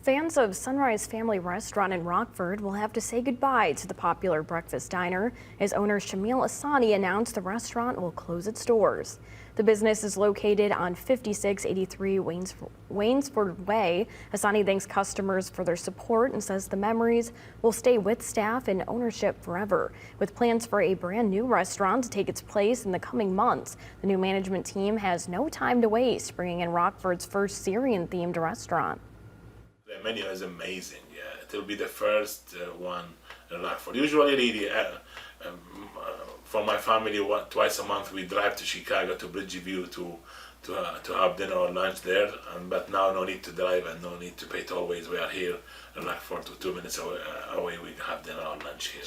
Fans of Sunrise Family Restaurant in Rockford will have to say goodbye to the popular breakfast diner as owner Shamil Asani announced the restaurant will close its doors. The business is located on 5683 Waynesford Way. Asani thanks customers for their support and says the memories will stay with staff and ownership forever. With plans for a brand new restaurant to take its place in the coming months, the new management team has no time to waste, bringing in Rockford's first Syrian-themed restaurant. The menu is amazing. Yeah, it will be the first one in Rockford. Usually, really, for my family, twice a month we drive to Chicago to Bridgeview to have dinner or lunch there. But now no need to drive and no need to pay tollways. We are here in Rockford, 2 minutes away. We have dinner or lunch here.